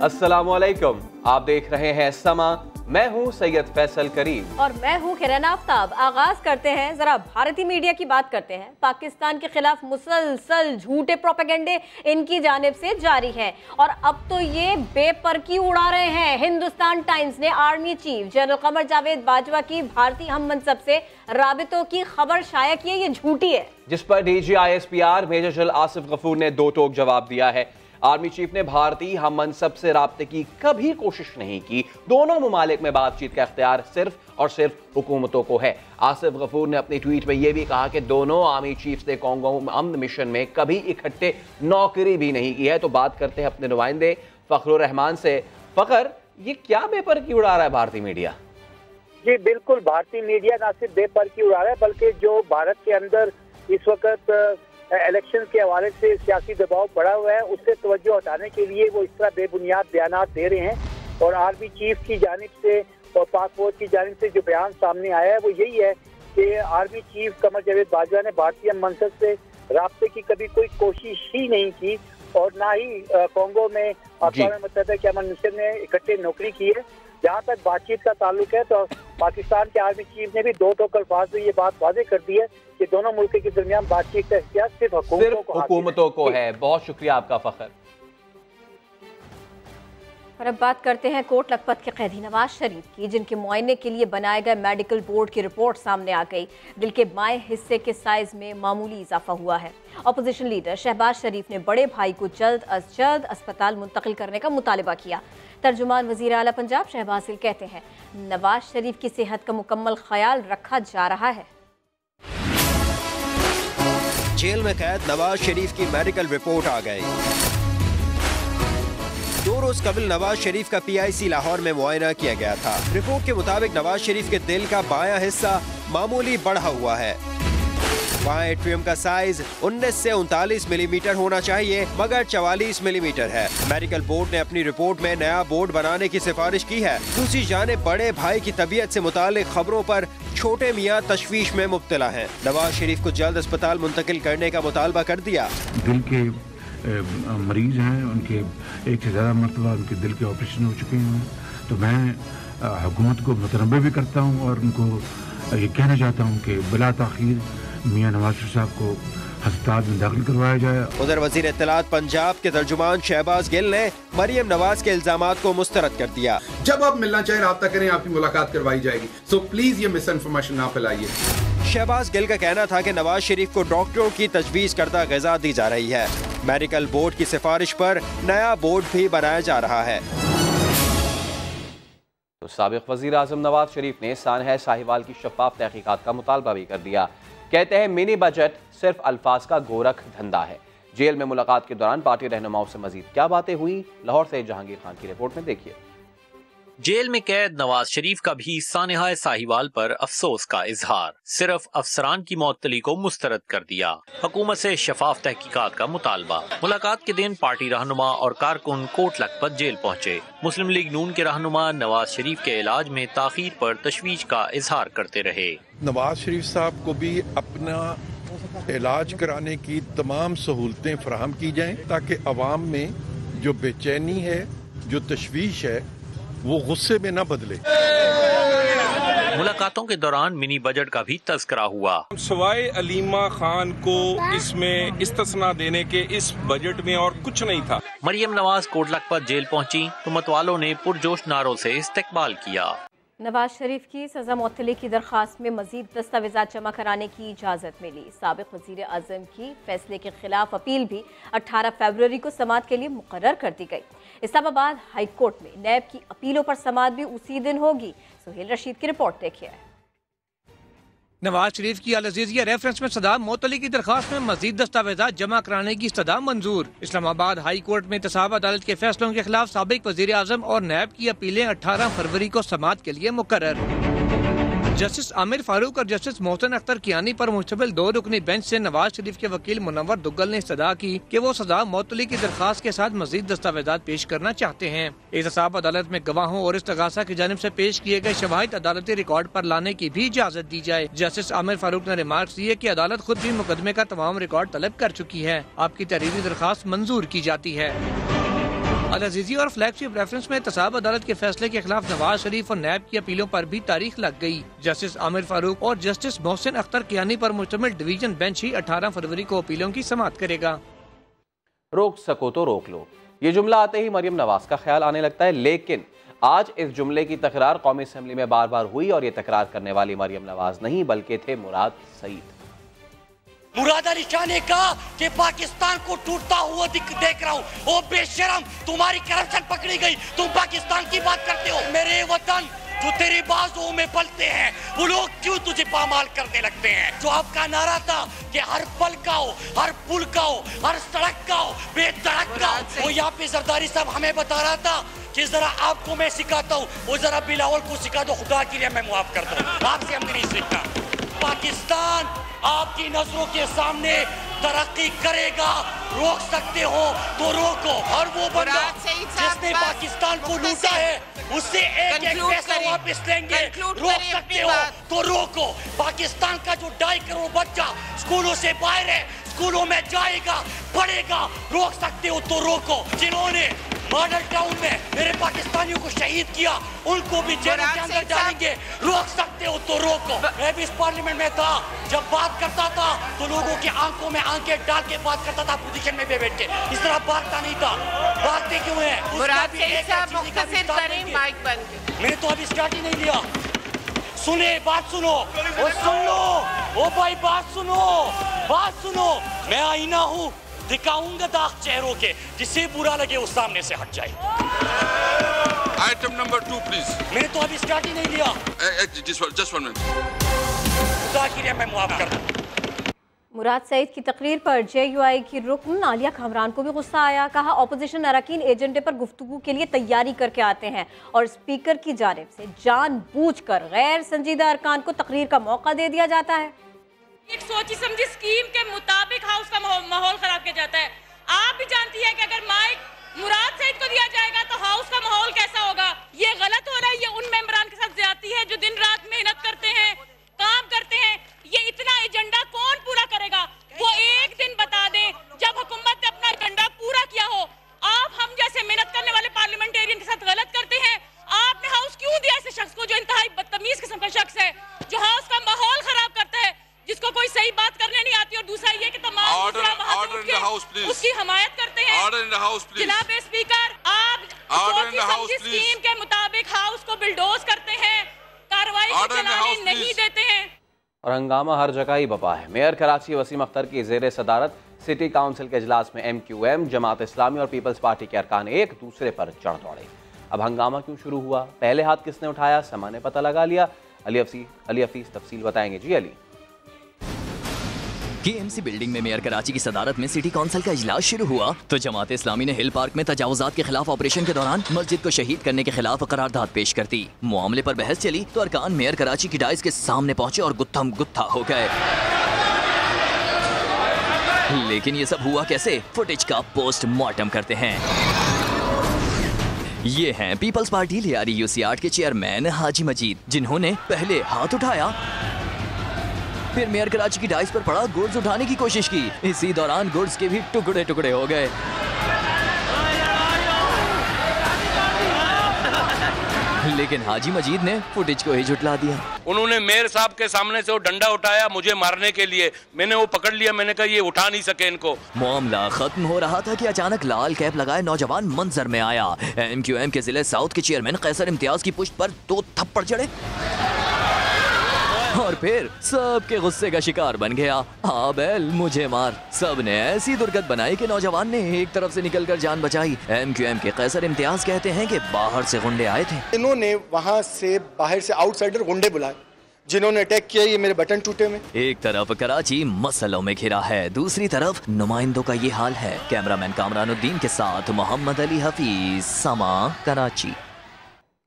अस्सलामुअलैकुम, आप देख रहे हैं समा। मैं हूं सैयद फैसल करीम और मैं हूं किरण आफ्ताब। आगाज करते हैं, जरा भारतीय मीडिया की बात करते हैं। पाकिस्तान के खिलाफ मुसलसल झूठे प्रोपेगेंडे इनकी जानिब से जारी है और अब तो ये बेपरकी उड़ा रहे हैं। हिंदुस्तान टाइम्स ने army chief general Qamar Javed Bajwa की भारतीय हम मनसब से राबितों की खबर शाया की है, ये झूठी है, जिस पर DGISPR major general Asif Ghafoor ने दो टोक जवाब दिया है। आर्मी चीफ ने भारतीय हम मनसब से राब्ते की कभी कोशिश नहीं की। दोनों ममालिक में बातचीत का इख्तियार सिर्फ और सिर्फ हुकूमतों को है। आसिफ गफूर ने अपनी ट्वीट में यह भी कहा कि दोनों आर्मी चीफ ने कोंगो अमन मिशन में कभी इकट्ठे नौकरी भी नहीं की है। तो बात करते हैं अपने नुमाइंदे फखरुर रहमान से। फखर, ये क्या बेपर की उड़ा रहा है भारतीय मीडिया? जी बिल्कुल, भारतीय मीडिया ना सिर्फ बेपर की उड़ा रहा है बल्कि जो भारत के अंदर इस वक्त इलेक्शन के हवाले से सियासी दबाव बढ़ा हुआ है उससे तवज्जो हटाने के लिए वो इस तरह बेबुनियाद बयानात दे रहे हैं। और आर्मी चीफ की जानिब से और पाक फौज की जानिब से जो बयान सामने आया है वो यही है कि आर्मी चीफ कमर जावेद बाजवा ने भारतीय मनसब से राब्ते की कभी कोई कोशिश ही नहीं की और ना ही कोंगो में अक़वाम मुत्तहिदा के अमन मिशन में इकट्ठे नौकरी की है। जहाँ तक बातचीत का ताल्लुक है तो पाकिस्तान के आर्मी चीफ ने भी दो टोक अल्फाज में ये बात वाज़ेह कर दी है कि दोनों मुल्कों के दरमियान बातचीत का इख्तियार सिर्फ हुकूमतों को है। बहुत शुक्रिया आपका फखर। और अब बात करते हैं कोट लखपत के कैदी नवाज शरीफ की, जिनके मुआयने के लिए बनाए गए मेडिकल बोर्ड की रिपोर्ट सामने आ गई। दिल के बाएं हिस्से के साइज में मामूली इजाफा हुआ है। अपोजिशन लीडर शहबाज शरीफ ने बड़े भाई को जल्द अज जल्द अस्पताल मुंतकिल करने का मुतालबा किया। तर्जुमान वजीर आला पंजाब शहबाज गिल कहते हैं नवाज शरीफ की सेहत का मुकम्मल ख्याल रखा जा रहा है। जेल में कैद नवाज शरीफ की मेडिकल रिपोर्ट आ गई। 2 रोज कबल नवाज शरीफ का PIC लाहौर में मुआयना किया गया था। रिपोर्ट के मुताबिक नवाज शरीफ के दिल का बायां हिस्सा मामूली बढ़ा हुआ है। बाएं एट्रियम का साइज 19 से 39 मिलीमीटर होना चाहिए मगर 44 मिलीमीटर है। मेडिकल बोर्ड ने अपनी रिपोर्ट में नया बोर्ड बनाने की सिफारिश की है। दूसरी जानिब बड़े भाई की तबीयत से मुतालिक खबरों पर छोटे मियाँ तशवीश में मुब्तला हैं। नवाज शरीफ को जल्द अस्पताल मुंतकिल करने का मुतालबा कर दिया। दिल के मरीज हैं, उनके एक से ज़्यादा मरतबा उनके दिल के ऑपरेशन हो चुके हैं। तो मैं हुकूमत को मुतनब्बे भी करता हूँ और उनको ये कहना चाहता हूँ कि बिला ताख़ीर मियाँ नवाज शरीफ साहब को अस्पताल में दाखिल करवाया जाए। उधर वजीर इत्तलात पंजाब के तर्जुमान शहबाज गिल ने मरियम नवाज के इल्जामात को मुस्तरद कर दिया। जब आप मिलना चाहें राब्ता करें, आपकी मुलाकात करवाई जाएगी। सो प्लीज ये मिस इन्फॉर्मेशन ना फैलाइए। शहबाज गिल का कहना था कि नवाज शरीफ को डॉक्टरों की तजवीज़ करदा ग़िज़ा दी जा रही है। मेडिकल बोर्ड की सिफारिश पर नया बोर्ड भी बनाया जा रहा है। तो साबिक़ वज़ीर आज़म नवाज शरीफ ने सानहा साहिवाल की शफ़ाफ़ तहक़ीक़ात का मुतालबा भी कर दिया। कहते हैं मिनी बजट सिर्फ अल्फाज का गोरख धंधा है। जेल में मुलाकात के दौरान पार्टी रहनुमाओं से मजीद क्या बातें हुई, लाहौर से जहांगीर खान की रिपोर्ट में देखिए। जेल में कैद नवाज शरीफ का भी सानहा साहिवाल पर अफसोस का इजहार। सिर्फ अफसरान की मअतली को मुस्तरद कर दिया। हुकूमत से शफाफ तहकीकात का मुतालबा। मुलाकात के दिन पार्टी रहनुमा और कारकुन कोट लखपत जेल पहुँचे। मुस्लिम लीग नून के रहनुमा नवाज शरीफ के इलाज में ताखीर पर तशवीश का इजहार करते रहे। नवाज शरीफ साहब को भी अपना इलाज कराने की तमाम सहूलतें फराहम की जाएं ताकि अवाम में जो बेचैनी है, जो तशवीश है, वो गुस्से में न बदले। मुलाकातों के दौरान मिनी बजट का भी तज़किरा हुआ। सवाए अलीमा खान को इसमें इस्तिस्ना देने के इस बजट में और कुछ नहीं था। मरियम नवाज कोट लखपत जेल पहुंची तो मतवालों ने पुरजोश नारों से इस्तकबाल किया। नवाज शरीफ की सजा मुअत्तली की दरख्वास्त में मजीद दस्तावेजात जमा कराने की इजाज़त मिली। साबिक़ वज़ीर आज़म की फैसले के खिलाफ अपील भी 18 फरवरी को समाअत के लिए मुकर्रर कर दी गई। इस्लामाबाद हाई कोर्ट में नैब की अपीलों पर समाअत भी उसी दिन होगी। सुहेल रशीद की रिपोर्ट देखिए। नवाज शरीफ की अल अज़ीज़िया रेफरेंस में सदा मुअत्तली की दरख्वास्त में मजीद दस्तावेजात जमा कराने की सदा मंजूर। इस्लामाबाद हाई कोर्ट में इंतसाब अदालत के फैसलों के खिलाफ साबिक़ वज़ीर आज़म और नैब की अपीलें 18 फरवरी को समाअत के लिए मुकर्रर। जस्टिस आमिर फारूक और जस्टिस मोहसिन अख्तर कियानी पर मुश्तमिल 2 रुकनी बेंच से नवाज शरीफ के वकील मुनव्वर दुग्गल ने इस्तदा की कि वो सजा मुअत्तली की दरख्वास्त के साथ मजीद दस्तावेजात पेश करना चाहते हैं। एहतसाब अदालत में गवाहों और इस्तगासा की जानिब से पेश किए गए शवाहिद अदालती रिकॉर्ड पर लाने की भी इजाजत दी जाए। जस्टिस आमिर फारूक ने रिमार्क दिए कि अदालत खुद भी मुकदमे का तमाम रिकॉर्ड तलब कर चुकी है। आपकी तहरीरी दरख्वास्त मंजूर की जाती है। अल अजीज़िया और फ्लैगशिप रेफरेंस में तसाब अदालत के फैसले के खिलाफ नवाज शरीफ और नैब की अपीलों पर भी तारीख लग गई। जस्टिस आमिर फारूक और जस्टिस मोहसिन अख्तर कियानी पर मुश्तमिल डिवीजन बेंच ही 18 फरवरी को अपीलों की समाअत करेगा। रोक सको तो रोक लो, ये जुमला आते ही मरियम नवाज का ख्याल आने लगता है, लेकिन आज इस जुमले की तकरार कौमी असेंबली में बार बार हुई और ये तकरार करने वाली मरियम नवाज नहीं बल्कि थे मुराद सईद। मुराद अली शाह ने कहा कि पाकिस्तान को टूटता हुआ देख रहा हूँ। ओ बेशरम, तुम्हारी करप्शन पकड़ी गई, तुम पाकिस्तान की बात करते हो। मेरे वतन जो तेरे बाजुओं में पलते हैं वो लोग क्यों तुझे पामाल करने लगते हैं। जो आपका नारा था कि हर पल का हो, हर पुल का हो, हर सड़क का हो, बेधड़क का हो, वो यहाँ पे जरदारी साहब हमें बता रहा था कि जरा आपको मैं सिखाता हूँ, वो जरा बिलावल को सिखा दो, खुदा के लिए मैं मुआफ करता हूँ, आपसे हम नहीं सीखता। पाकिस्तान आपकी नजरों के सामने तरक्की करेगा, रोक सकते हो तो रोको। और वो बंदा जिसने पाकिस्तान को लूटा है उससे एक एक पैसा वापस लेंगे, रोक सकते हो तो रोको। पाकिस्तान का जो 2.5 करोड़ बच्चा स्कूलों से बाहर है, स्कूलों में जाएगा, पढ़ेगा, रोक सकते हो तो रोको। जिन्होंने मॉडल टाउन में मेरे पाकिस्तानियों को शहीद किया उनको भी जेलों के अंदर डालेंगे, रोक सकते हो तो रोको। मैं भी इस पार्लियामेंट में था, जब बात करता था तो लोगों की आंखों में आंखें डाल के बात करता था, पोजीशन में बैठ के। इस तरह बातता नहीं था। बातें क्यों है? मैंने तो अभी स्टार्ट ही नहीं लिया। सुने, बात सुनो, ओ सुन लो, ओ भाई बात सुनो, बात सुनो। मैं आईना हूँ, दिखाऊंगा दाग चेहरों के, जिसे बुरा लगे वो सामने से हट जाए। Item number 2 please. मैंने तो अभी स्टार्ट ही नहीं लिया। Just 1 minute. खुदा के लिए मैं मुआफ कर दूं। मुराद सईद की तकरीर पर JUI की रुकन आलिया कामरान को भी गुस्सा आया। कहा ऑपोजिशन अरकान एजेंडे पर गुफ्तगू के लिए तैयारी करके आते हैं और स्पीकर की जानिब से जानबूझकर गैर संजीदा अरकान को तकरीर का मौका दे दिया जाता है। एक सोची समझी स्कीम के मुताबिक हाउस का माहौल खराब किया जाता है। आप भी जानती है कि अगर माइक मुराद सईद को दिया जाएगा तो हाउस का माहौल कैसा होगा। ये गलत हो रहा है। ये उन मेंबरान के साथ ज्यादती है जो दिन रात मेहनत करते हैं, काम करते हैं। ये इतना एजेंडा कौन पूरा करेगा? वो एक दिन बता दें जब हुकूमत ने अपना एजेंडा पूरा किया हो। आप हम जैसे मेहनत करने वाले पार्लियामेंटेरियन के साथ गलत करते हैं। आपने हाउस क्यों दिया ऐसे शख्स को जो इंतहाई बदतमीज किस्म का शख्स है, जो हाउस का माहौल खराब करता है, जिसको कोई सही बात करने नहीं आती। और दूसरा ये कि तमाम उसकी हमायत करते हैं। जनाब स्पीकर, आप स्कीम के मुताबिक हाउस को बिल्डोज करते हैं, कार्रवाई को चलाने नहीं देते हैं। और हंगामा हर जगह ही बपा है। मेयर कराची वसीम अख्तर की जेर सदारत सिटी काउंसिल के इजलास में MQM, जमात इस्लामी और पीपल्स पार्टी के अरकान एक दूसरे पर चढ़ दौड़े। अब हंगामा क्यों शुरू हुआ, पहले हाथ किसने उठाया, समा ने पता लगा लिया। अली हफीज तफसील बताएंगे। जी अली। KMC बिल्डिंग में मेयर कराची की सदारत में सिटी काउंसिल का इजलास शुरू हुआ तो जमात इस्लामी ने हिल पार्क में तजावुजात के खिलाफ ऑपरेशन के दौरान मस्जिद को शहीद करने के खिलाफ करारदाद पेश कर दी। मामले पर बहस चली तो अरकान मेयर कराची की डाइस के सामने पहुंचे और गुत्थम गुत्था हो गए। लेकिन ये सब हुआ कैसे, फुटेज का पोस्टमार्टम करते हैं। ये हैं पीपल्स पार्टी लियारी UC8 के चेयरमैन हाजी मजीद, जिन्होंने पहले हाथ उठाया, फिर मेयर कराची की डाइस पर पड़ा गुड्स उठाने की कोशिश की। इसी दौरान गुड्स के भी टुकड़े टुकड़े हो गए। लेकिन हाजी मजीद ने फुटेज को ही झुटला दिया। उन्होंने मेयर साहब के सामने से वो डंडा उठाया मुझे मारने के लिए, मैंने वो पकड़ लिया, मैंने कहा ये उठा नहीं सके इनको। मामला खत्म हो रहा था कि अचानक लाल कैप लगाए नौजवान मंजर में आया। MQM के जिले साउथ के चेयरमैन कैसर इम्तियाज की पुश्त पर 2 थप्पड़ चढ़े और फिर सबके गुस्से का शिकार बन गया। हाँ बैल मुझे मार। सब ने ऐसी दुर्गत बनाई कि नौजवान ने एक तरफ से निकलकर जान बचाई। MQM के कैसर इम्तियाज कहते हैं कि बाहर से गुंडे आए थे। इन्होंने वहाँ से बाहर से आउटसाइडर गुंडे बुलाए जिन्होंने अटैक किया। ये मेरे बटन टूटे में। एक तरफ कराची मसलों में घिरा है, दूसरी तरफ नुमाइंदों का ये हाल है। कैमरामैन कामरानुद्दीन के साथ मोहम्मद अली हफीज, समा कराची।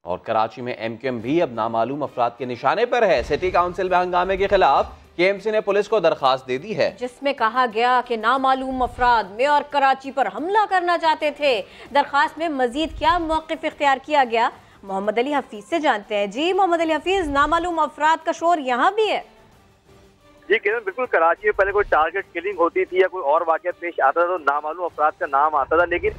और कराची में MQM भी अब नामालूम अफराद के निशाने पर है। सिटी काउंसिल में हंगामे के खिलाफ KMC ने पुलिस को दरखास्त दे दी है, जिसमें कहा गया कि नामालूम अफराद मेयर कराची पर हमला करना चाहते थे। दरखास्त में मजीद क्या मौक़िफ़ इख्तियार किया गया, मोहम्मद अली हफीज से जानते हैं। जी मोहम्मद अली हफीज, नामालूम अफराद का शोर यहाँ भी है? जी किरण, बिल्कुल। कराची में पहले कोई टारगेट किलिंग होती थी या कोई और वाक़या पेश आता था तो नामालूम अफराद का नाम आता था, लेकिन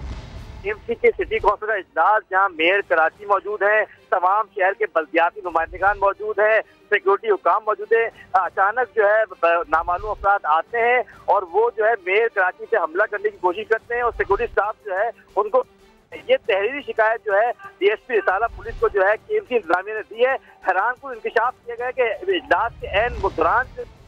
KMC के सिटी कौंसिल का इजलास, जहां मेयर कराची मौजूद है, तमाम शहर के बल्दियाती नुमाइंदगान मौजूद है, सिक्योरिटी हुकाम मौजूद है। अचानक जो है नामालूम अफराद आते हैं और वो जो है मेयर कराची पे हमला करने की कोशिश करते हैं और सिक्योरिटी स्टाफ जो है उनको ये तहरीरी शिकायत जो है DSP रिसाला पुलिस को जो है KMC इंतजामिया ने दी है। हैरानकुन इंकशाफ किया गया कि इजलास के एन दौरान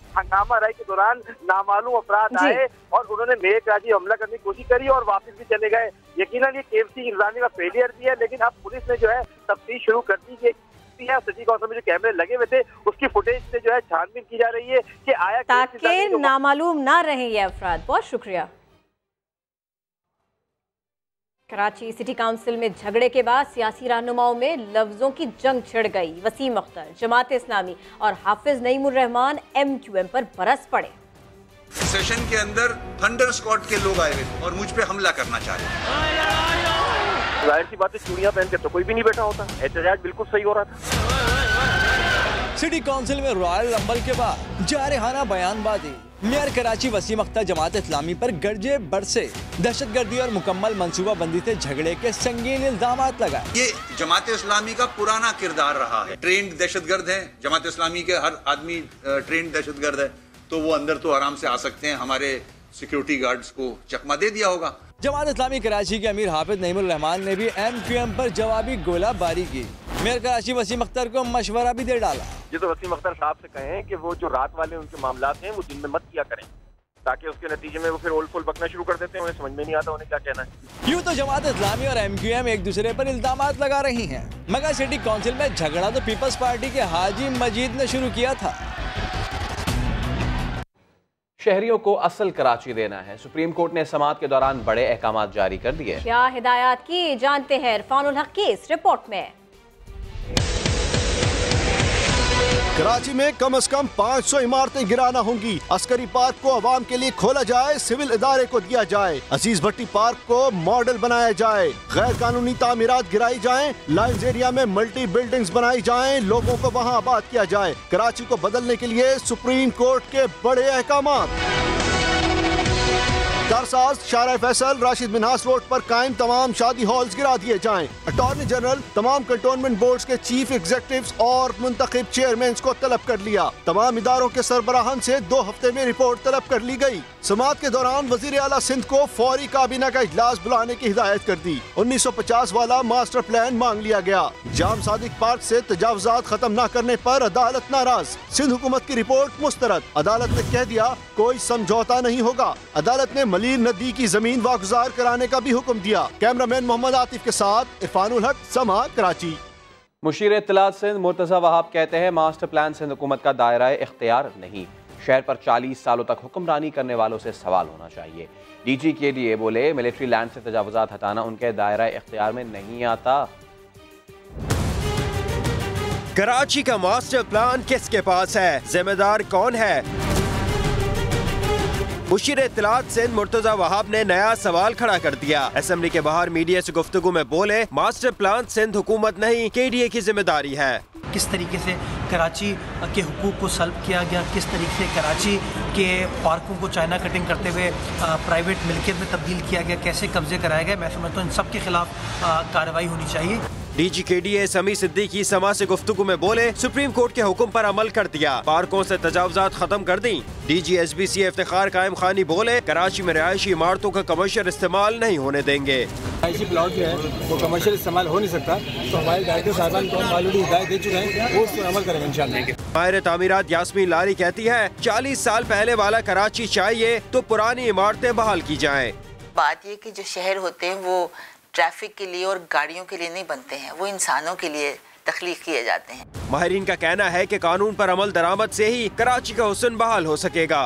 हंगामा राय के दौरान नामालूम अफराद आए और उन्होंने मेयर कराची हमला करने की कोशिश करी और वापस भी चले गए। यकीनन ये KMC इंतजामिया का फेलियर भी है, लेकिन अब पुलिस ने जो है तफ्तीश शुरू कर दी है। सिटी कौंसिल में जो कैमरे लगे हुए थे उसकी फुटेज से जो है छानबीन की जा रही है कि आया ताकि नामालूम ना रहे ये अफराद। बहुत शुक्रिया। कराची सिटी काउंसिल में झगड़े के बाद सियासी रहनुमाओं में लफ्जों की जंग छिड़ गई। वसीम अख्तर, जमात इस्लामी और हाफिज नईमुर रहमान MQM पर बरस पड़े। सेशन के अंदर थंडर स्क्वाड के लोग आए हुए और मुझ पे हमला करना चाह रहे। जाहिर सी बात है चूड़ियां पहन के तो कोई भी नहीं बैठा होता। एहतजाज बिल्कुल सही हो रहा था। सिटी काउंसिल में रॉयल रंबल के बाद जारहाना बयानबाजी। मेयर कराची वसीम अख्तर जमात इस्लामी पर गरजे बरसे, दहशतगर्दी और मुकम्मल मंसूबाबंदी से झगड़े के संगीन इल्जामात लगाए। ये जमात इस्लामी का पुराना किरदार रहा है। ट्रेंड दहशतगर्द है, जमात इस्लामी के हर आदमी ट्रेंड दहशतगर्द है, तो वो अंदर तो आराम से आ सकते हैं। हमारे सिक्योरिटी गार्ड्स को चकमा दे दिया होगा। जमात इस्लामी कराची के अमीर हाफिज नईमुर रहमान ने भी MQM पर जवाबी गोलाबारी की। मेयर कराची वसीम अख्तर को मशवरा भी दे डाला। ये तो वसीम अख्तर साहब से कहें कि वो जो रात वाले उनके मामलात हैं वो दिन में मत किया करें, ताकि उसके नतीजे में वो फिर ओल फुल बकना शुरू कर देते हैं। उन्हें समझ में नहीं आता उन्हें क्या कहना है। यूँ तो जमात इस्लामी और MQM एक दूसरे पर इल्जामात लगा रही हैं, मगर सिटी काउंसिल में झगड़ा तो पीपल्स पार्टी के हाजी मजीद ने शुरू किया था। शहरियों को असल कराची देना है। सुप्रीम कोर्ट ने समाअत के दौरान बड़े अहकामात जारी कर दिए। क्या हिदायत की, जानते हैं इरफानुल हक की इस रिपोर्ट में। कराची में कम से कम 500 इमारतें गिराना होंगी। अस्करी पार्क को आवाम के लिए खोला जाए, सिविल इदारे को दिया जाए। अजीज भट्टी पार्क को मॉडल बनाया जाए। गैर कानूनी तामीरात गिराई जाएं। लाइन्स एरिया में मल्टी बिल्डिंग्स बनाई जाएं। लोगों को वहां आबाद किया जाए। कराची को बदलने के लिए सुप्रीम कोर्ट के बड़े अहकामात। कारसाज, शारा फैसल, राशिद मिन्हास रोड पर कायम तमाम शादी हॉल्स गिरा दिए जाएं। अटॉर्नी जनरल तमाम कंटोनमेंट बोर्ड्स के चीफ एग्जीक्यूटिव्स और मुंतखब चेयरमैन को तलब कर लिया। तमाम इदारों के सरबराहान से 2 हफ्ते में रिपोर्ट तलब कर ली गई। समाअत के दौरान वजीर आला सिंध को फौरी काबीना का इजलास बुलाने की हिदायत कर दी। 1950 वाला मास्टर प्लान मांग लिया गया। जाम सादिक पार्क से तजावुजात खत्म न करने पर अदालत नाराज। सिंध हुकूमत की रिपोर्ट मुस्तरद। अदालत ने कह दिया कोई समझौता नहीं होगा। अदालत ने मलीर नदी की जमीन वागुजार कराने का भी हुक्म दिया। कैमरामैन मोहम्मद आतिफ के साथ इरफानुल हक, समा, कराची। मुशीर इत्तलात सिंध मुर्तज़ा वहाब कहते हैं मास्टर प्लान सिंध हुकूमत का दायरा इख्तियार नहीं। शहर पर 40 सालों तक हुक्मरानी करने वालों से सवाल होना चाहिए। DG के लिए बोले मिलिट्री लैंड से तजावुजात हटाना उनके दायरा इख्तियार में नहीं आता। कराची का मास्टर प्लान किसके पास है? जिम्मेदार कौन है? मुशीर इत्तलात सिंध मुर्तज़ा वहाब ने नया सवाल खड़ा कर दिया। असेंबली के बाहर मीडिया से गुफ्तगू में बोले मास्टर प्लान सिंध हुकूमत नहीं, KDA की जिम्मेदारी है। किस तरीके से कराची के हुकूक को सल्ब किया गया, किस तरीके से कराची के पार्कों को चाइना कटिंग करते हुए प्राइवेट मिल्कियत में तब्दील किया गया, कैसे कब्जे कराए गए, मैं समझता हूँ इन सब के खिलाफ कार्रवाई होनी चाहिए। DG KDA समी सिद्दीकी समा से गुफ्तगू में बोले सुप्रीम कोर्ट के हुक्म पर अमल कर दिया, पार्कों से तजावुजात खत्म कर दी। DG SBC इफ्तिखार कायम खानी बोले कराची में रिहायशी इमारतों का कमर्शियल इस्तेमाल नहीं होने देंगे। रिहायशी प्लॉट जो है वो कमर्शियल इस्तेमाल हो नहीं सकता, तो हमारे डायरेक्टर साहबान को हम ऑलरेडी हिदायत दे चुके हैं, वो उस पर अमल करेंगे इंशाअल्लाह। माहिर तामीरात यास्मीन लारी कहती है 40 साल पहले वाला कराची चाहिए तो पुरानी इमारतें बहाल की जाएं। बात ये कि जो शहर होते हैं वो ट्रैफिक के लिए और गाड़ियों के लिए नहीं बनते हैं, वो इंसानों के लिए तख्लीक किए जाते हैं। माहिरीन का कहना है कि कानून पर अमल दरामद से ही कराची का हुस्न बहाल हो सकेगा।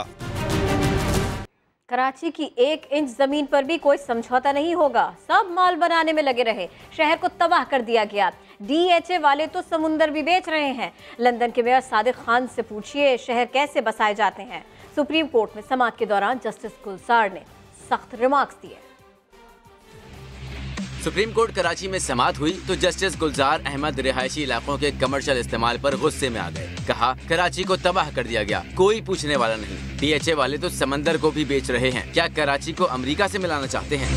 कराची की 1 इंच जमीन पर भी कोई समझौता नहीं होगा। सब माल बनाने में लगे रहे, शहर को तबाह कर दिया गया। DHA वाले तो समुंदर भी बेच रहे हैं। लंदन के मेयर सादिक खान से पूछिए शहर कैसे बसाए जाते हैं। सुप्रीम कोर्ट में समाअत के दौरान जस्टिस गुलजार ने सख्त रिमार्क्स दिए। सुप्रीम कोर्ट कराची में समाअत हुई तो जस्टिस गुलजार अहमद रिहायशी इलाकों के कमर्शियल इस्तेमाल पर गुस्से में आ गए। कहा कराची को तबाह कर दिया गया, कोई पूछने वाला नहीं। DHA वाले तो समंदर को भी बेच रहे हैं, क्या कराची को अमेरिका से मिलाना चाहते हैं?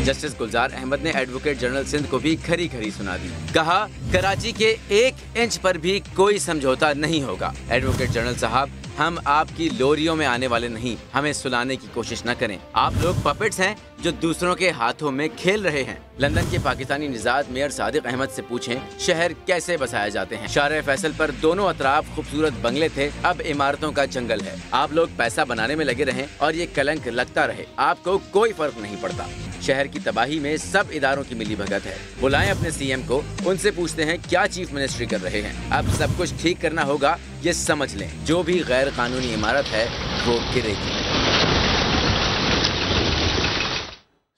जस्टिस गुलजार अहमद ने एडवोकेट जनरल सिंध को भी खरी खरी सुना दी। कहा कराची के 1 इंच पर भी कोई समझौता नहीं होगा। एडवोकेट जनरल साहब, हम आपकी लोरियों में आने वाले नहीं, हमें सुलाने की कोशिश न करें। आप लोग पपेट्स हैं जो दूसरों के हाथों में खेल रहे हैं। लंदन के पाकिस्तानी निजात मेयर सादिक अहमद से पूछें शहर कैसे बसाए जाते हैं। शारे फैसल पर दोनों अतराफ खूबसूरत बंगले थे, अब इमारतों का जंगल है। आप लोग पैसा बनाने में लगे रहें और ये कलंक लगता रहे, आपको कोई फर्क नहीं पड़ता। शहर की तबाही में सब इदारों की मिलीभगत है। बुलाएं अपने सीएम को, उनसे पूछते हैं क्या चीफ मिनिस्ट्री कर रहे हैं। अब सब कुछ ठीक करना होगा, ये समझ लें। जो भी गैर कानूनी इमारत है वो गिरेगी।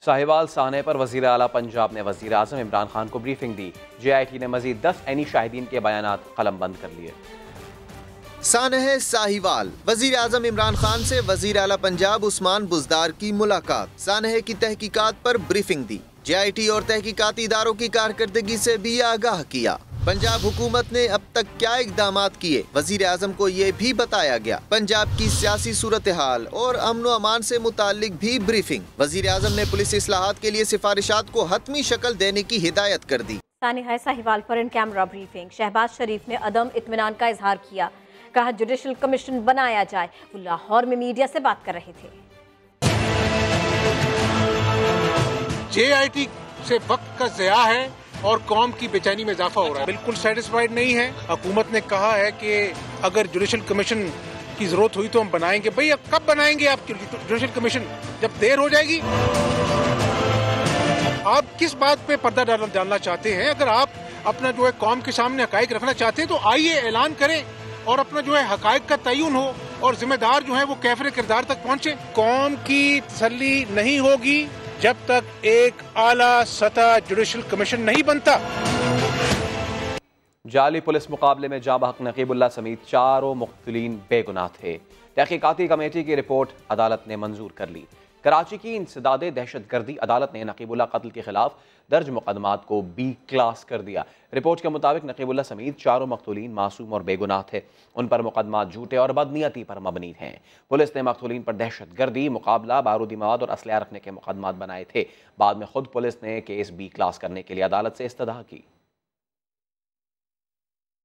साहिवाल साहने पर वजीर आला पंजाब ने वजीर आजम इमरान खान को ब्रीफिंग दी। JIT ने मजीद 10 ऐनी शाहिदीन के बयानात कलम बंद कर लिए। सानह साहिवाल, वजीर आजम इमरान खान से वजीर आला पंजाब उस्मान बुज़दार की मुलाकात। सानह की तहकीकात पर ब्रीफिंग दी। JIT और तहकीकाती इदारों की कारकर्दगी से भी आगाह किया। पंजाब हुकूमत ने अब तक क्या इक़दामात किए, वजीर आजम को ये भी बताया गया। पंजाब की सियासी सूरत हाल और अमन व अमान से मुतालिक भी ब्रीफिंग। वजीर आजम ने पुलिस इस्लाहात के लिए सिफारिशात को हतमी शक्ल देने की हिदायत कर दी। सानिहा साहिवाल पर इन कैमरा ब्रीफिंग। शहबाज शरीफ ने अदम इत्मीनान का इजहार किया, कहा जुडिशल कमीशन बनाया जाए। वो लाहौर में मीडिया से बात कर रहे थे। JIT से वक्त का ज़या है और कौम की बेचैनी में इजाफा हो रहा है। बिल्कुल सेटिस्फाइड नहीं है। हुकूमत ने कहा है कि अगर जुडिशल कमीशन की जरूरत हुई तो हम बनाएंगे। भैया कब बनाएंगे आप जुडिशल कमीशन? जब देर हो जाएगी। आप किस बात पे पर्दा डालना चाहते हैं? अगर आप अपना जो है कौम के सामने हकायक रखना चाहते हैं तो आइए ऐलान करें और अपना जो है हकायक का तयन हो और जिम्मेदार जो है वो कैफरे किरदार तक पहुंचे। कौम की तसल्ली नहीं होगी जब तक एक आला सतह जुडिशल कमीशन नहीं बनता। जाली पुलिस मुकाबले में जाँ बहक नकीबुल्लाह समेत 4 मुख्तलीन बेगुनाह थे। तहकीकाती कमेटी की रिपोर्ट अदालत ने मंजूर कर ली। कराची की इंसदादे दहशतगर्दी अदालत ने नकीबुल्लाह कत्ल के खिलाफ दर्ज मुकदमात को B क्लास कर दिया। रिपोर्ट के मुताबिक नकीबुल्लाह समेत 4 मकतूलीन मासूम और बेगुनाह थे। उन पर मुकदमात झूठे और बदनीयती पर मबनी हैं। पुलिस ने मकतूलीन पर दहशतगर्दी, मुकाबला, बारूदी मवाद और असलहा रखने के मुकदमात बनाए थे। बाद में खुद पुलिस ने केस B क्लास करने के लिए अदालत से इस्तदा की।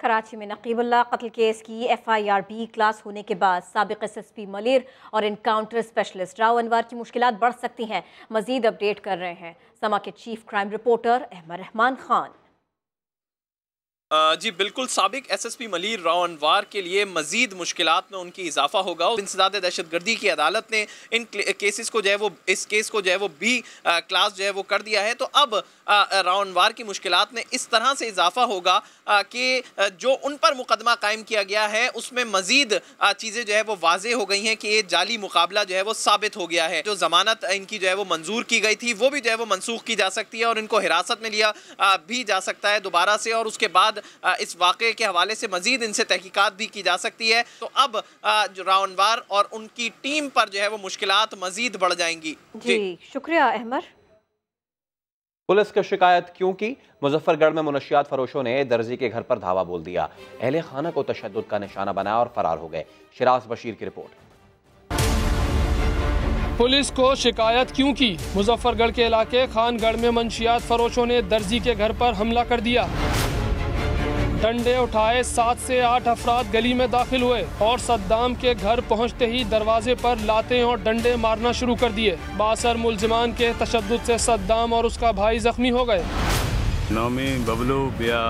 कराची में नकीबुल्लाह कत्ल केस की FIR B क्लास होने के बाद साबिक SSP मलिर और इनकाउंटर स्पेशलिस्ट राव अनवर की मुश्किलात बढ़ सकती हैं। मजीद अपडेट कर रहे हैं समा के chief crime reporter Ahmed Rehman Khan. जी बिल्कुल, साबिक SSP मलिर राव अनवर के लिए मजीद मुश्किलात में उनकी इजाफा होगा। इंसदाद दहशतगर्दी की अदालत ने इन केसेस को जो है वो इस केस को जो है वो B क्लास जो है वो कर दिया है। तो अब राव अनवर की मुश्किलात में इस तरह से इजाफा होगा कि जो उन पर मुकदमा कायम किया गया है उसमें मजीद चीज़ें जो है वो वाजे हो गई हैं कि ये जाली मुकाबला जो है वो साबित हो गया है। जो जमानत इनकी जो है वो मंजूर की गई थी वो भी जो है वो मनसूख की जा सकती है और इनको हिरासत में लिया भी जा सकता है दोबारा से, और उसके बाद इस वाक़े के हवाले से मजीद इनसे तहकीकात भी की जा सकती है। तो अब जो राव अनवर और उनकी टीम पर जो है वो मुश्किलात मजीद बढ़ जाएंगी। जी शुक्रिया अहमद। पुलिस की शिकायत क्यों की? मुजफ्फरगढ़ में मुनशियात फरोशों ने दर्जी के घर पर धावा बोल दिया, अहले खाना को तशद्दुद का निशाना बनाया और फरार हो गए। शिराज बशीर की रिपोर्ट। पुलिस को शिकायत क्यों की? मुजफ्फरगढ़ के इलाके खानगढ़ में मुनशियात फरोशों ने दर्जी के घर पर हमला कर दिया। डंडे उठाए 7 से 8 अफराद गली में दाखिल हुए और सद्दाम के घर पहुंचते ही दरवाजे पर लातें और डंडे मारना शुरू कर दिए। बासर मुलजिमान के तशद्दुद से सद्दाम और उसका भाई जख्मी हो गए। नौमी बबलू बिया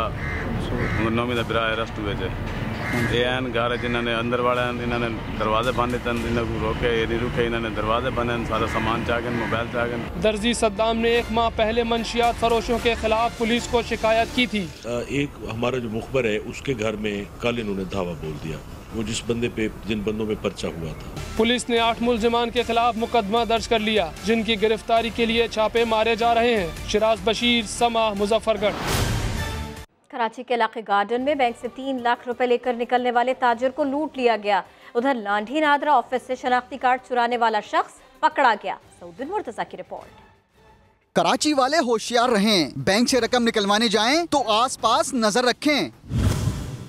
नौमी का बिरा अरेस्ट हुए थे। घर जिन्होंने अंदर वाले इन्होंने दरवाजे बंद थे, इन्होंने रोके ये नहीं रुके, इन्होंने दरवाजे बंद, सारा सामान चाह गए, मोबाइल चाह गए। दर्जी सद्दाम ने 1 माह पहले मंशियात फरोशों के खिलाफ पुलिस को शिकायत की थी। एक हमारा जो मुखबर है उसके घर में कल इन्होंने धावा बोल दिया, वो जिन बंदों पे पर्चा हुआ था। पुलिस ने 8 मुलजिमान के खिलाफ मुकदमा दर्ज कर लिया, जिनकी गिरफ्तारी के लिए छापे मारे जा रहे हैं। शिराज बशीर, समा, मुजफ्फरगढ़। कराची के इलाके गार्डन में बैंक से 3 लाख रुपए लेकर निकलने वाले ताजिर को लूट लिया गया। उधर लांढी नादरा ऑफिस से शनाख्ती कार्ड चुराने वाला शख्स पकड़ा गया। सऊदुल मुर्तजा की रिपोर्ट। कराची वाले होशियार रहें, बैंक से रकम निकलवाने जाएं तो आसपास नजर रखें।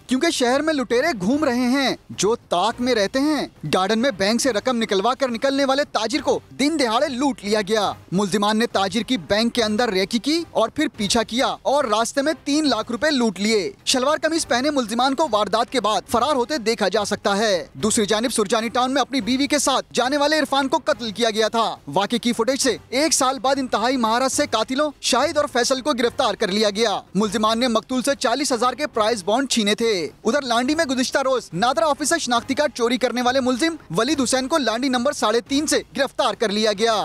क्योंकि शहर में लुटेरे घूम रहे हैं जो ताक में रहते हैं। गार्डन में बैंक से रकम निकलवा कर निकलने वाले ताजिर को दिन दहाड़े लूट लिया गया। मुल्जिमान ने ताजिर की बैंक के अंदर रेकी की और फिर पीछा किया और रास्ते में 3 लाख रुपए लूट लिए। शलवार कमीज पहने मुल्जिमान को वारदात के बाद फरार होते देखा जा सकता है। दूसरी जानिब सुरजानी टाउन में अपनी बीवी के साथ जाने वाले इरफान को कत्ल किया गया था। वाक़े की फुटेज से 1 साल बाद इंतहाई महारत से कातिलों शाहिद और फैसल को गिरफ्तार कर लिया गया। मुल्जिमान ने मकतूल से 40,000 के प्राइस बॉन्ड छीने थे। उधर लांडी में गुज़िश्ता रोज नादरा ऑफिस से शनाख्ती कार्ड चोरी करने वाले मुल्जिम वलीद हुसैन को लांडी नंबर 3.5 से गिरफ्तार कर लिया गया।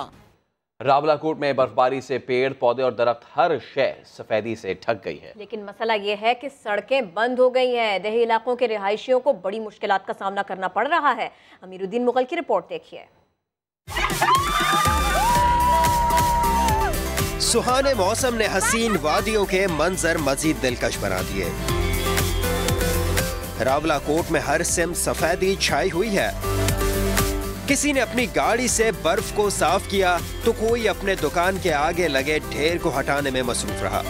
रावलाकोट में बर्फबारी से पेड़ पौधे और दरख्त हर शय सफेदी से ढक गई है। लेकिन मसला ये है कि सड़कें बंद हो गई हैं। देही इलाकों के रिहायशियों को बड़ी मुश्किलात का सामना करना पड़ रहा है। अमीरुद्दीन मुगल की रिपोर्ट देखिए। सुहाने मौसम ने हसीन वादियों के मंजर मजीद दिलकश बना दिए। रावलाकोट में हर सिम सफेदी छाई हुई है। किसी ने अपनी गाड़ी से बर्फ को साफ किया तो कोई अपने दुकान के आगे लगे ढेर को हटाने में मसरूफ रहा।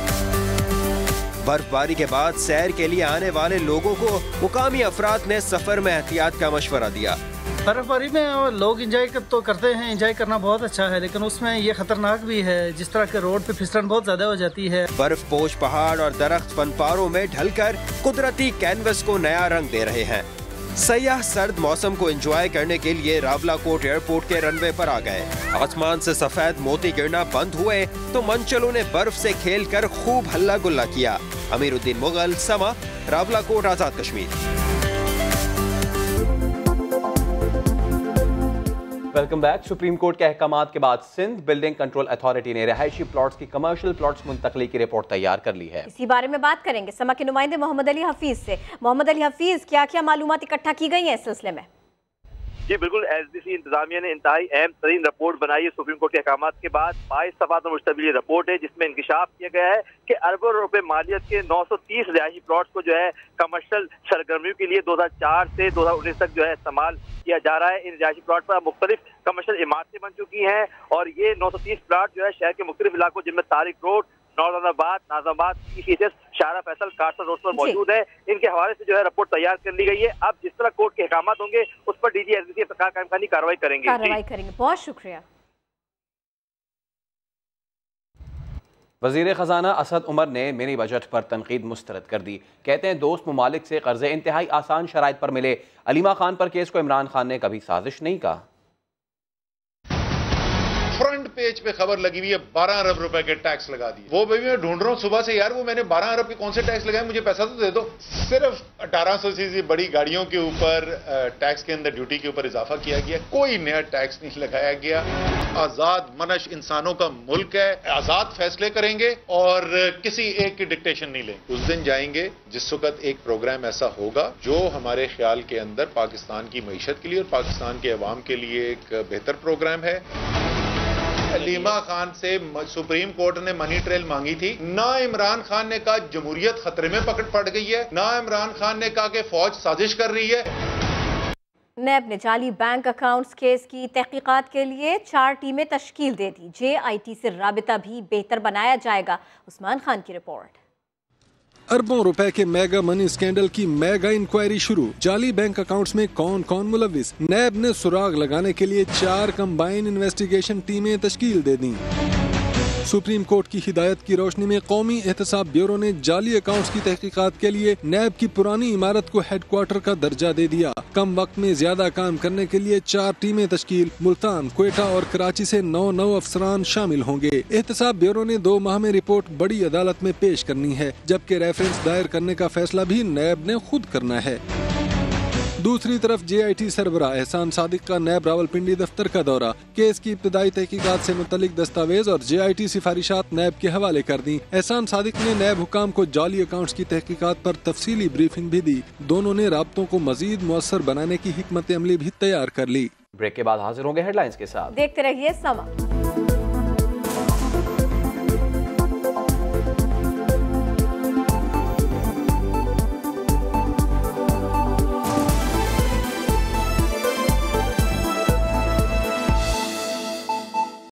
बर्फबारी के बाद सैर के लिए आने वाले लोगों को मुकामी अफराद ने सफर में एहतियात का मशवरा दिया। बर्फबारी में लोग एंजॉय तो करते हैं, एंजॉय करना बहुत अच्छा है, लेकिन उसमें ये खतरनाक भी है जिस तरह के रोड पे फिसलन बहुत ज्यादा हो जाती है। बर्फ पोश पहाड़ और दरख्त फनपारों में ढलकर कुदरती कैनवस को नया रंग दे रहे हैं। सयाह सर्द मौसम को एंजॉय करने के लिए रावलाकोट एयरपोर्ट के रनवे पर आ गए। आसमान से सफेद मोती गिरना बंद हुए तो मंचलों ने बर्फ से खेलकर खूब हल्ला गुल्ला किया। Amiruddin Mughal, Samaa, Rawalakot, Azad Kashmir. Welcome back. Supreme court के अहकामात के बाद सिंध बिल्डिंग कंट्रोल अथॉरिटी ने रहायशी प्लॉट्स की कमर्शियल प्लॉट्स मुंतकली की रिपोर्ट तैयार कर ली है। इसी बारे में बात करेंगे समा के नुमाइंदे मोहम्मद अली हफीज से। मोहम्मद अली हफीज, क्या क्या मालूमात इकट्ठा की गई हैं इस सिलसिले में? जी बिल्कुल, एसडीसी इंतजामिया ने इंतहाई अहम तरीन रिपोर्ट बनाई है सुप्रीम कोर्ट के अहकामात के बाद। 22 सफ़हात पर मुश्तमिल ये रिपोर्ट है जिसमें इंकिशाफ किया गया है कि अरबों रुपए मालियत के 930 रिहायशी प्लॉट्स को जो है कमर्शियल सरगर्मियों के लिए 2004 से 2019 तक जो है इस्तेमाल किया जा रहा है। इन रिहायशी प्लॉट पर मुख्तलिफ कमर्शियल इमारतें बन चुकी हैं और ये 930 प्लॉट जो है शहर के मुख्तलिफ इलाकों जिनमें तारिक रोड, नौरनाबाद, नाजाबाद, शारा फैसल, कारसर रोड पर मौजूद है। इनके हवाले से जो है रिपोर्ट तैयार कर ली गई है। अब जिस तरह कोर्ट के अहकाम होंगे उस पर डीजी एसडीसी कार्रवाई करेंगे। बहुत शुक्रिया। वजीर खजाना असद उमर ने मिनी बजट पर तनकीद मुस्तरद कर दी। कहते हैं दोस्त ममालिक से कर्जे इंतहाई आसान शराइत पर मिले। अलीमा खान पर केस को इमरान खान ने कभी साजिश नहीं कहा। फ्रंट पेज पे खबर लगी हुई है 12 अरब रुपए के टैक्स लगा दिए। वो भी मैं ढूंढ रहा हूँ सुबह से, यार वो मैंने 12 अरब के कौन से टैक्स लगाए, मुझे पैसा तो दे दो। सिर्फ 1800 सीसी बड़ी गाड़ियों के ऊपर टैक्स के अंदर ड्यूटी के ऊपर इजाफा किया गया, कोई नया टैक्स नहीं लगाया गया। आजाद मनश इंसानों का मुल्क है, आजाद फैसले करेंगे और किसी एक की डिक्टेशन नहीं लेंगे। उस दिन जाएंगे जिस वक्त एक प्रोग्राम ऐसा होगा जो हमारे ख्याल के अंदर पाकिस्तान की मईशत के लिए और पाकिस्तान के अवाम के लिए एक बेहतर प्रोग्राम है। अलीमा खान से सुप्रीम कोर्ट ने मनी ट्रेल मांगी थी। ना इमरान खान ने कहा जमहूरियत खतरे में पड़ गई है, ना इमरान खान ने कहा कि फौज साजिश कर रही है। नैब ने जाली बैंक अकाउंट्स केस की तहकीकात के लिए 4 टीमें तश्कील दे दी। JIT से राबिता भी बेहतर बनाया जाएगा। उस्मान खान की रिपोर्ट। अरबों रुपए के मेगा मनी स्कैंडल की मेगा इंक्वायरी शुरू। जाली बैंक अकाउंट्स में कौन कौन मुलविस। नैब ने सुराग लगाने के लिए 4 कंबाइन इन्वेस्टिगेशन टीमें तश्कील दे दी। सुप्रीम कोर्ट की हिदायत की रोशनी में कौमी एहतसाब ब्यूरो ने जाली अकाउंट्स की तहकीकात के लिए नैब की पुरानी इमारत को हेडक्वार्टर का दर्जा दे दिया। कम वक्त में ज्यादा काम करने के लिए 4 टीमें तश्कील। मुल्तान, क्वेटा और कराची से 9 अफसरान शामिल होंगे। एहतसाब ब्यूरो ने 2 माह में रिपोर्ट बड़ी अदालत में पेश करनी है, जबकि रेफरेंस दायर करने का फैसला भी नैब ने खुद करना है। दूसरी तरफ JIT सरबरा एहसान सादिक का नैब रावलपिंडी दफ्तर का दौरा। केस की इब्तदाई तहकीकात से मुतल्लिक दस्तावेज और JIT सिफारिशात नैब के हवाले कर दी। एहसान सादिक ने नैब हुकाम को जाली अकाउंट्स की तहकीकात पर तफसीली ब्रीफिंग भी दी। दोनों ने राब्तों को मजीद मुअस्सर बनाने की हिकमत अमली भी तैयार कर ली। ब्रेक के बाद हाजिर होंगे हेडलाइंस के साथ। देखते रहिए समा।